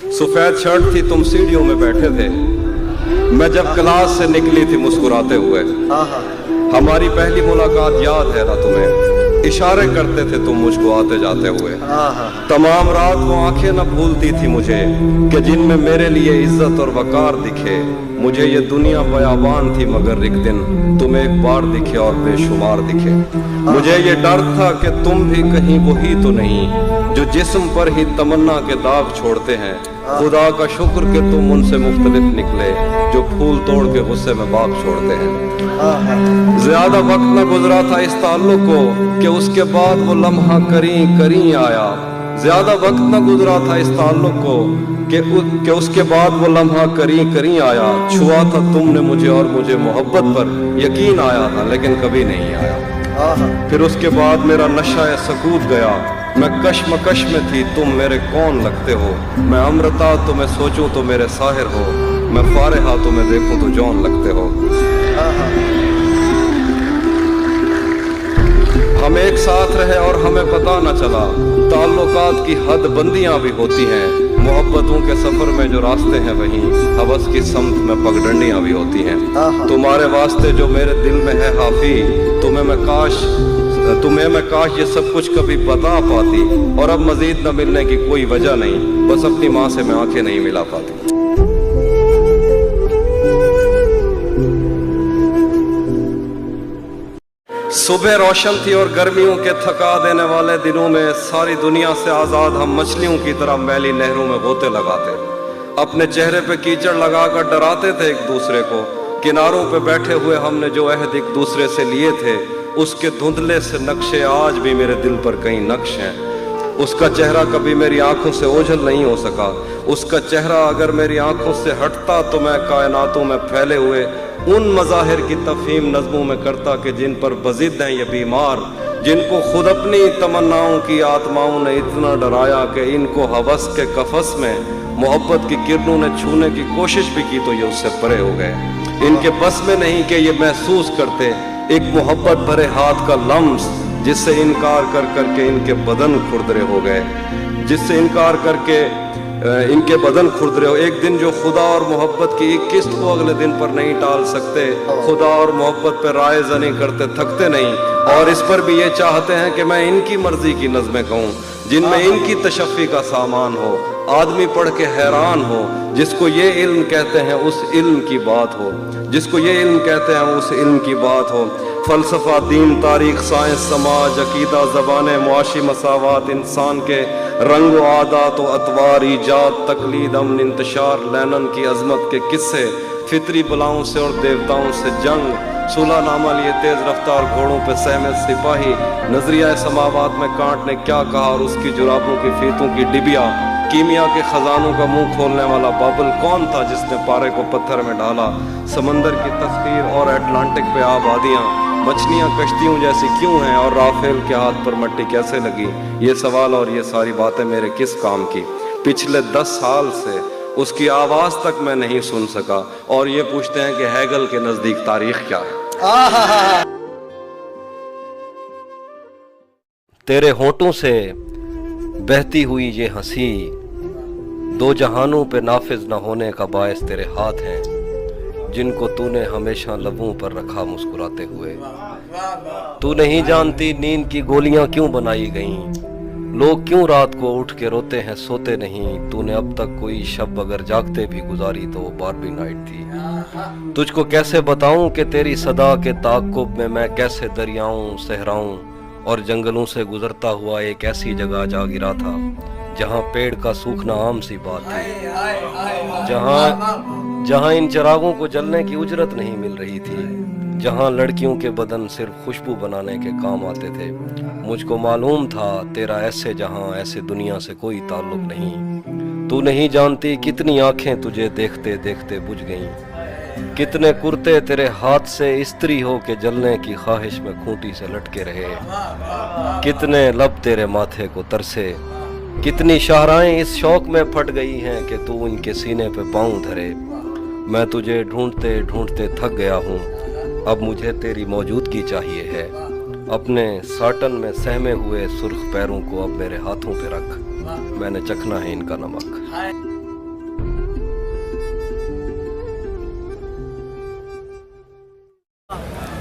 सफेद शर्ट थी, तुम सीढ़ियों में बैठे थे, मैं जब क्लास से निकली थी मुस्कुराते हुए। हमारी पहली मुलाकात याद है ना तुम्हें, इशारे करते थे तुम मुझको आते जाते हुए। तमाम रात वो आंखें न भूलती थी मुझे कि जिनमें मेरे लिए इज्जत और वकार दिखे। मुझे ये दुनिया बयाबान थी मगर एक दिन तुम एक बार दिखे और बेशुमार दिखे। मुझे ये डर था कि तुम भी कहीं वही तो नहीं जो जिस्म पर ही तमन्ना के दाग छोड़ते हैं। खुदा का शुक्र कि तुम उनसे मुख्तलिफ निकले जो फूल तोड़ के गुस्से में बाग छोड़ते हैं। ज्यादा वक्त न गुजरा था इस ताल्लुक को कि उसके बाद वो लम्हा करीं आया। ज्यादा वक्त न गुजरा था इस ताल्लुक को कि उसके बाद वो लम्हा करीं आया। छुआ था तुमने मुझे और मुझे मोहब्बत पर यकीन आया था, लेकिन कभी नहीं आया। फिर उसके बाद मेरा नशा सकूत गया, मैं कश्मकश में थी, तुम मेरे कौन लगते हो। मैं अमृता तो मैं सोचूं तो मेरे साहिर हो, मैं फारिहा तो मैं देखूं तो जौन लगते हो। हम एक साथ रहे और हमें पता न चला, ताल्लुकात की हद बंदियां भी होती हैं। मोहब्बतों के सफर में जो रास्ते हैं वहीं हवस की समत में पगडंडियां भी होती हैं। तुम्हारे वास्ते जो मेरे दिल में है हाफी, तुम्हें मैं काश ये सब कुछ कभी बता पाती। और अब मजीद न मिलने की कोई वजह नहीं, बस अपनी माँ से मैं आंखें नहीं मिला पाती। सुबह रोशन थी और गर्मियों के थका देने वाले दिनों में सारी दुनिया से आजाद हम मछलियों की तरह मैली नहरों में गोते लगाते, अपने चेहरे पे कीचड़ लगाकर डराते थे एक दूसरे को। किनारों पे बैठे हुए हमने जो अहद एक दूसरे से लिए थे, उसके धुंधले से नक्शे आज भी मेरे दिल पर कई नक्श हैं। उसका चेहरा कभी मेरी आंखों से ओझल नहीं हो सका। उसका चेहरा अगर मेरी आंखों से हटता तो मैं कायनातों में फैले हुए उन मज़ाहिर की तफहीम नज़्मों में करता कि जिन पर बज़िद हैं ये बीमार, जिनको खुद अपनी तमन्नाओं की आत्माओं ने इतना डराया कि इनको हवस के कफस में मोहब्बत की किरणों ने छूने की कोशिश भी की तो ये उससे परे हो गए। इनके बस में नहीं कि ये महसूस करते एक मोहब्बत भरे हाथ का लम्स, जिससे इनकार कर करके इनके बदन खुरदरे हो गए, जिससे इनकार करके इनके बदन खुरदरे हो। एक दिन जो खुदा और मोहब्बत की एक किस्त को अगले दिन पर नहीं टाल सकते, खुदा और मोहब्बत पर राय ज़नी करते थकते नहीं, और इस पर भी ये चाहते हैं कि मैं इनकी मर्जी की नज़में कहूँ जिनमें इनकी तशफ़ी का सामान हो। आदमी पढ़ के हैरान हो, जिसको ये इल्म कहते हैं उस इल्म की बात हो, जिसको ये इल्म कहते हैं उस इल्म की बात हो। फ़लसफ़ा, दीन, तारीख़, साइंस, समाज, अक़ीदा, ज़बानें, मुआशी मसावात, इंसान के रंग व आदात व अतवार, ईजाद, तकलीद, अमन, इंतशार, लैनन की अज़मत के किस्से, फितरी बलाओं से और देवताओं से जंग, सुलहनामा लिए तेज़ रफ्तार घोड़ों पे सहमे सिपाही, नजरिया समावात में कांट ने क्या कहा और उसकी जुराबों की फीतों की डिबिया, कीमिया के खजानों का मुंह खोलने वाला बाबल कौन था जिसने पारे को पत्थर में डाला, समंदर की तस्वीर और अटलांटिक पे आबादियाँ, मछलियाँ कश्तियों जैसी क्यों हैं और राफेल के हाथ पर मट्टी कैसे लगी। ये सवाल और ये सारी बातें मेरे किस काम की। पिछले 10 साल से उसकी आवाज़ तक मैं नहीं सुन सका, और ये पूछते हैं कि हैगल के नज़दीक तारीख क्या है। तेरे होठों से बहती हुई ये हंसी, दो जहानों पे नाफिज न होने का बायस तेरे हाथ हैं, जिनको तूने हमेशा लबों पर रखा मुस्कुराते हुए। तू नहीं जानती नींद की गोलियां क्यों बनाई गईं, लोग क्यों रात को उठ के रोते हैं सोते नहीं। तूने अब तक कोई शब अगर जागते भी गुजारी तो वो बारबी नाइट थी। तुझको कैसे बताऊं कि तेरी सदा के ताक़ुब में मैं कैसे दरियाओं, सहराओं और जंगलों से गुजरता हुआ एक ऐसी जगह जा गिरा था जहां पेड़ का सूखना आम सी बात थी, जहां इन चिरागों को जलने की उजरत नहीं मिल रही थी, जहां लड़कियों के बदन सिर्फ खुशबू बनाने के काम आते थे। मुझको मालूम था तेरा ऐसे जहां, ऐसे दुनिया से कोई ताल्लुक नहीं। तू नहीं जानती कितनी आंखें तुझे देखते देखते बुझ गईं, कितने कुर्ते तेरे हाथ से इस्त्री हो के जलने की ख्वाहिश में खूंटी से लटके रहे, कितने लब तेरे माथे को तरसे, कितनी शाहराएं इस शौक में फट गई हैं कि तू इनके सीने पे पाँव धरे। मैं तुझे ढूंढते ढूंढते थक गया हूँ, अब मुझे तेरी मौजूदगी चाहिए है। अपने साटन में सहमे हुए सुर्ख पैरों को अब मेरे हाथों पे रख, मैंने चखना है इनका नमक।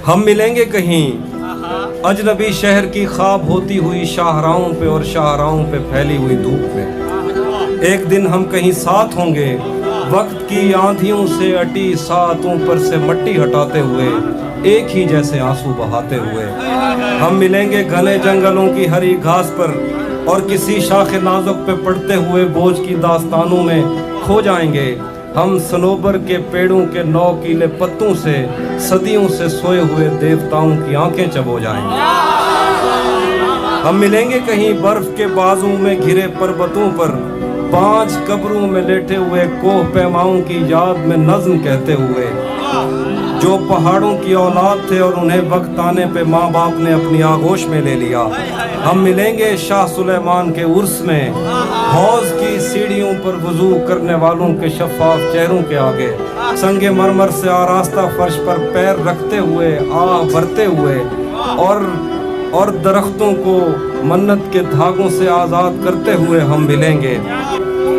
हम मिलेंगे कहीं अजनबी शहर की ख्वाब होती हुई शाहराहों पे और शाहराहों पे फैली हुई धूप में। एक दिन हम कहीं साथ होंगे वक्त की आंधियों से अटी सातों पर से मट्टी हटाते हुए, एक ही जैसे आंसू बहाते हुए। हम मिलेंगे घने जंगलों की हरी घास पर और किसी शाखे नाजुक पे पड़ते हुए बोझ की दास्तानों में खो जाएंगे। हम सनोबर के पेड़ों के 9 कीले पत्तों से सदियों से सोए हुए देवताओं की आंखें चबो जाएंगे। हम मिलेंगे कहीं बर्फ के बाजू में घिरे पर्वतों पर 5 कब्रों में लेटे हुए कोह पैमाओं की याद में नज्म कहते हुए, जो पहाड़ों की औलाद थे और उन्हें वक्त आने पे माँ बाप ने अपनी आगोश में ले लिया। हम मिलेंगे शाह सुलेमान के उर्स में, हौज की सीढ़ियों पर वुजू करने वालों के शफाफ चेहरों के आगे, संगे मरमर से आरास्ता फर्श पर पैर रखते हुए आह भरते हुए, और दरख्तों को मन्नत के धागों से आज़ाद करते हुए हम मिलेंगे।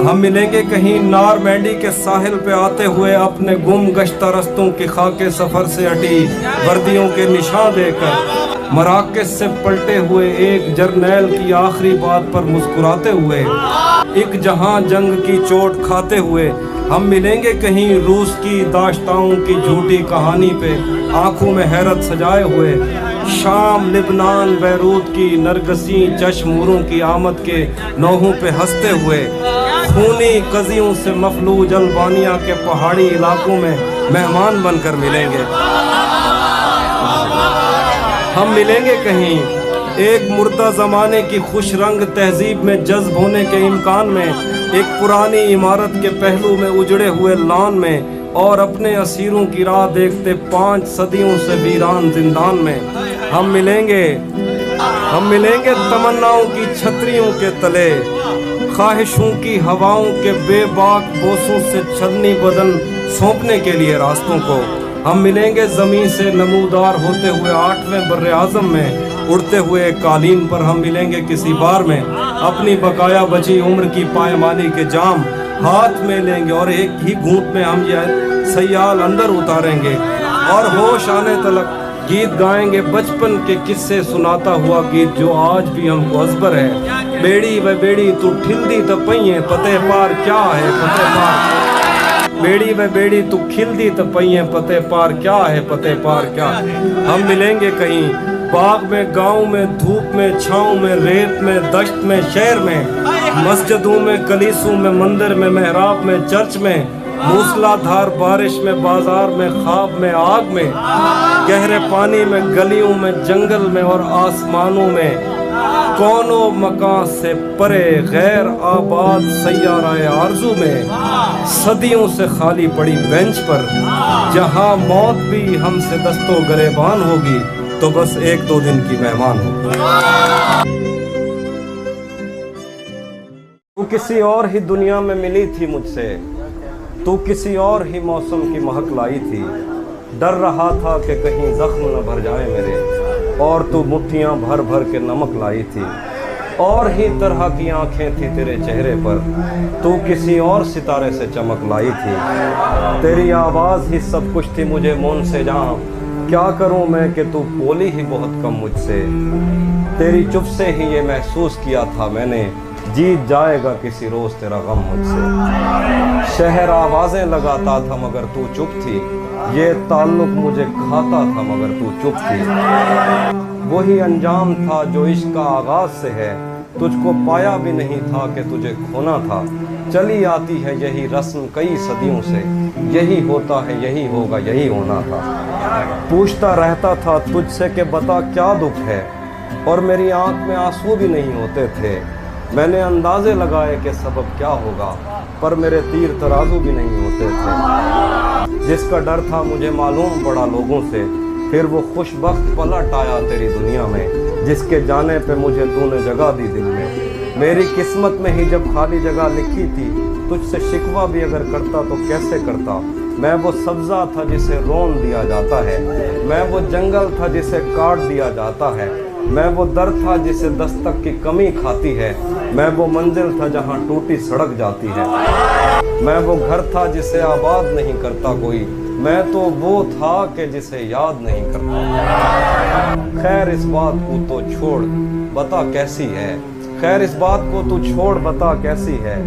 हम मिलेंगे कहीं नारमैंडी के साहिल पे आते हुए अपने गुम गश्ता रस्तों की खाके सफ़र से हटी वर्दियों के निशान देकर, मराकश से पलटे हुए एक जर्नैल की आखिरी बात पर मुस्कुराते हुए, एक जहां जंग की चोट खाते हुए। हम मिलेंगे कहीं रूस की दाश्ताओं की झूठी कहानी पे आंखों में हैरत सजाए हुए, शाम लिबनान बैरूत की नरगसी चश्मूरों की आमद के नौहों पे हंसते हुए, खूनी कजियों से मफलूज अल्बानिया के पहाड़ी इलाकों में मेहमान बनकर मिलेंगे। हम मिलेंगे कहीं एक मुर्दा ज़माने की खुश रंग तहजीब में जज्ब होने के इम्कान में, एक पुरानी इमारत के पहलू में उजड़े हुए लान में, और अपने असीरों की राह देखते 5 सदियों से वीरान जिंदान में। हम मिलेंगे तमन्नाओं की छतरियों के तले, ख्वाहिशों की हवाओं के बेबाक बोसों से छलनी बदन सौंपने के लिए रास्तों को। हम मिलेंगे ज़मीन से नमूदार होते हुए 8वें बर्रे आज़म में, उड़ते हुए कालीन पर हम मिलेंगे किसी बार में, अपनी बकाया बची उम्र की पायमाली के जाम हाथ में लेंगे और एक ही घूंट में हम यह सयाल अंदर उतारेंगे और होश आने तलक गीत गाएंगे, बचपन के किस्से सुनाता हुआ गीत जो आज भी हमको अजबर है। बेड़ी व बेड़ी तू ठिलदी त पइए पते पार क्या है पते पार, बेड़ी व बेड़ी तू खिलदी त पइए पते पार क्या है पते पार क्या। हम मिलेंगे कहीं बाग में, गांव में, धूप में, छाँव में, रेत में, दश्त में, शहर में, मस्जिदों में, कलीसों में, मंदिर में, मेहराब में, चर्च में, मूसलाधार बारिश में, बाजार में, ख्वाब में, आग में, गहरे पानी में, गलियों में, जंगल में और आसमानों में, कौनों मकान से परे गैर आबाद सैयाराए आरज़ू में, सदियों से खाली पड़ी बेंच पर, जहां मौत भी हमसे दस्तो गरेबान होगी तो बस 1-2 दिन की मेहमान हो। तू किसी और ही दुनिया में मिली थी मुझसे, तू किसी और ही मौसम की महक लाई थी। डर रहा था कि कहीं जख्म न भर जाए मेरे, और तू मुट्ठियाँ भर भर के नमक लाई थी। और ही तरह की आंखें थी तेरे चेहरे पर, तू किसी और सितारे से चमक लाई थी। तेरी आवाज़ ही सब कुछ थी मुझे मौन से जहाँ, क्या करूं मैं कि तू बोली ही बहुत कम मुझसे। तेरी चुप से ही ये महसूस किया था मैंने, जीत जाएगा किसी रोज़ तेरा गम मुझसे। शहर आवाज़ें लगाता था मगर तू चुप थी, ये ताल्लुक मुझे खाता था मगर तू चुप थी। वही अंजाम था जो इश्क का आगाज़ से है, तुझको पाया भी नहीं था कि तुझे खोना था। चली आती है यही रस्म कई सदियों से, यही होता है यही होगा यही होना था। पूछता रहता था तुझसे कि बता क्या दुख है, और मेरी आंख में आंसू भी नहीं होते थे। मैंने अंदाजे लगाए कि सबब क्या होगा, पर मेरे तीर तराजू भी नहीं होते थे। जिसका डर था मुझे मालूम पड़ा लोगों से, फिर वो खुशबख्त पलट आया तेरी दुनिया में, जिसके जाने पे मुझे तूने जगह दी दिल में। मेरी किस्मत में ही जब खाली जगह लिखी थी, तुझसे शिकवा भी अगर करता तो कैसे करता। मैं वो सब्ज़ा था जिसे रोन दिया जाता है, मैं वो जंगल था जिसे काट दिया जाता है, मैं वो दर था जिसे दस्तक की कमी खाती है, मैं वो मंजिल था जहाँ टूटी सड़क जाती है। मैं वो घर था जिसे आबाद नहीं करता कोई, मैं तो वो था कि जिसे याद नहीं करता। खैर इस बात को तो छोड़ बता कैसी है, खैर इस बात को तू छोड़ बता कैसी है।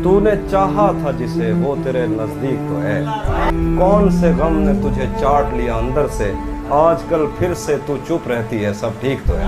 तूने चाहा था जिसे वो तेरे नजदीक तो है, कौन से गम ने तुझे चाट लिया अंदर से, आजकल फिर से तू चुप रहती है सब ठीक तो है।